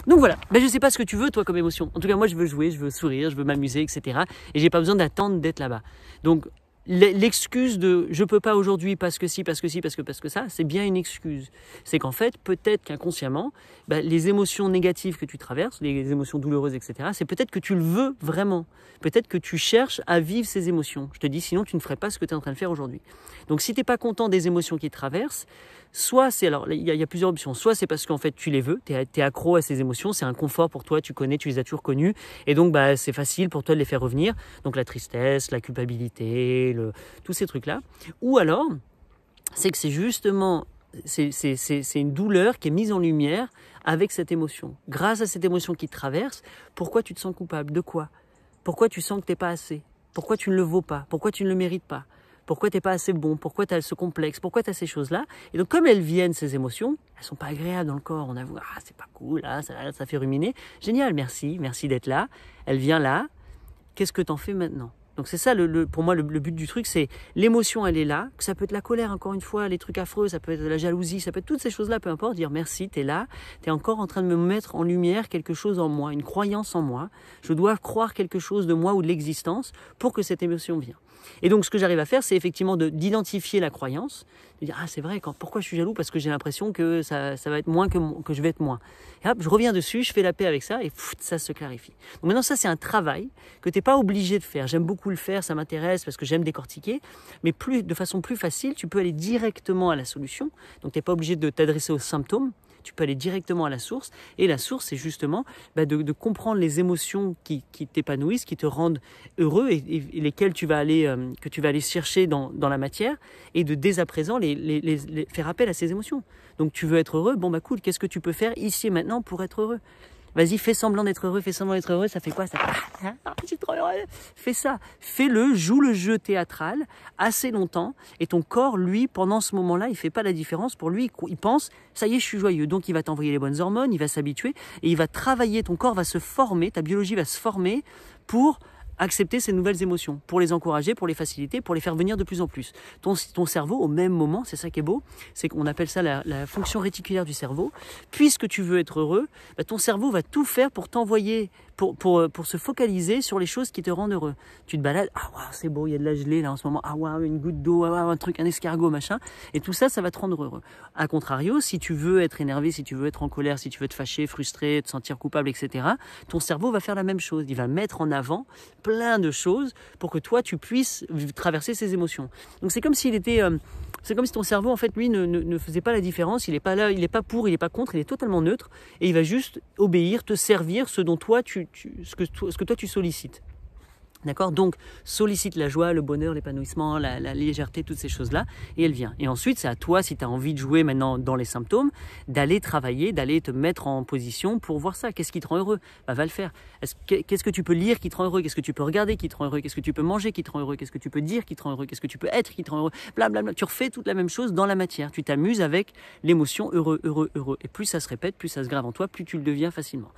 Donc voilà, ben, je ne sais pas ce que tu veux toi comme émotion. En tout cas, moi je veux jouer, je veux sourire, je veux m'amuser, etc. Et j'ai pas besoin d'attendre d'être là-bas. Donc l'excuse de je peux pas aujourd'hui parce que si, parce que si, parce que ça, c'est bien une excuse. C'est qu'en fait, peut-être qu'inconsciemment, ben, les émotions négatives que tu traverses, les émotions douloureuses, etc., c'est peut-être que tu le veux vraiment. Peut-être que tu cherches à vivre ces émotions. Je te dis, sinon tu ne ferais pas ce que tu es en train de faire aujourd'hui. Donc si tu n'es pas content des émotions qui te traversent, soit c'est, alors il y a plusieurs options, soit c'est parce qu'en fait tu les veux, tu es accro à ces émotions, c'est un confort pour toi, tu connais, tu les as toujours connues, et donc bah, c'est facile pour toi de les faire revenir, donc la tristesse, la culpabilité, tous ces trucs-là. Ou alors, c'est que c'est justement, c'est une douleur qui est mise en lumière avec cette émotion. Grâce à cette émotion qui te traverse, pourquoi tu te sens coupable? De quoi? Pourquoi tu sens que tu n'es pas assez? Pourquoi tu ne le vaux pas? Pourquoi tu ne le mérites pas? Pourquoi tu n'es pas assez bon? Pourquoi tu as ce complexe? Pourquoi tu as ces choses-là? Et donc, comme elles viennent, ces émotions, elles ne sont pas agréables dans le corps. On avoue, ah, c'est pas cool, ah, ça fait ruminer. Génial, merci d'être là. Elle vient là. Qu'est-ce que tu en fais maintenant? Donc c'est ça, pour moi, le but du truc, c'est l'émotion, elle est là. Que ça peut être la colère, encore une fois, les trucs affreux, ça peut être la jalousie, ça peut être toutes ces choses-là, peu importe. Dire merci, tu es là, tu es encore en train de me mettre en lumière quelque chose en moi, une croyance en moi. Je dois croire quelque chose de moi ou de l'existence pour que cette émotion vienne. Et donc ce que j'arrive à faire, c'est effectivement d'identifier la croyance, de dire ah c'est vrai, pourquoi je suis jaloux? Parce que j'ai l'impression que ça va être moins que je vais être moins. Et hop, je reviens dessus, je fais la paix avec ça et ça se clarifie. Donc maintenant ça c'est un travail que tu n'es pas obligé de faire. J'aime beaucoup le faire, ça m'intéresse parce que j'aime décortiquer, mais de façon plus facile, tu peux aller directement à la solution. Donc tu n'es pas obligé de t'adresser aux symptômes. Tu peux aller directement à la source. Et la source, c'est justement de comprendre les émotions qui t'épanouissent, qui te rendent heureux et lesquelles que tu vas aller chercher dans la matière et de dès à présent les faire appel à ces émotions. Donc tu veux être heureux, bon bah cool, qu'est-ce que tu peux faire ici et maintenant pour être heureux? Vas-y, fais semblant d'être heureux, ça fait quoi ça? Je suis trop heureux. Fais ça, fais-le, joue le jeu théâtral assez longtemps et ton corps, lui, pendant ce moment-là, il fait pas la différence. Pour lui, il pense, ça y est, je suis joyeux. Donc il va t'envoyer les bonnes hormones, il va s'habituer et il va travailler, ton corps va se former, ta biologie va se former pour accepter ces nouvelles émotions, pour les encourager, pour les faciliter, pour les faire venir de plus en plus. Ton cerveau, au même moment, c'est ça qui est beau, c'est qu'on appelle ça la fonction réticulaire du cerveau. Puisque tu veux être heureux, bah, ton cerveau va tout faire pour t'envoyer, pour se focaliser sur les choses qui te rendent heureux. Tu te balades, ah waouh, c'est beau, il y a de la gelée là en ce moment, ah waouh, une goutte d'eau, ah waouh, un truc, un escargot, machin. Et tout ça, ça va te rendre heureux. A contrario, si tu veux être énervé, si tu veux être en colère, si tu veux te fâcher, frustré, te sentir coupable, etc., ton cerveau va faire la même chose. Il va mettre en avant plein de choses pour que toi, tu puisses traverser ces émotions. Donc c'est comme s'il était... c'est comme si ton cerveau, en fait, lui, ne faisait pas la différence. Il n'est pas là, il n'est pas pour, il n'est pas contre, il est totalement neutre. Et il va juste obéir, te servir ce dont toi, ce que toi, tu sollicites. D'accord? Donc, sollicite la joie, le bonheur, l'épanouissement, la légèreté, toutes ces choses-là, et elle vient. Et ensuite, c'est à toi, si tu as envie de jouer maintenant dans les symptômes, d'aller travailler, d'aller te mettre en position pour voir ça. Qu'est-ce qui te rend heureux? Bah, va le faire. Qu'est-ce que tu peux lire qui te rend heureux? Qu'est-ce que tu peux regarder qui te rend heureux? Qu'est-ce que tu peux manger qui te rend heureux? Qu'est-ce que tu peux dire qui te rend heureux? Qu'est-ce que tu peux être qui te rend heureux? Blablabla. Tu refais toute la même chose dans la matière. Tu t'amuses avec l'émotion heureux, heureux, heureux. Et plus ça se répète, plus ça se grave en toi, plus tu le deviens facilement.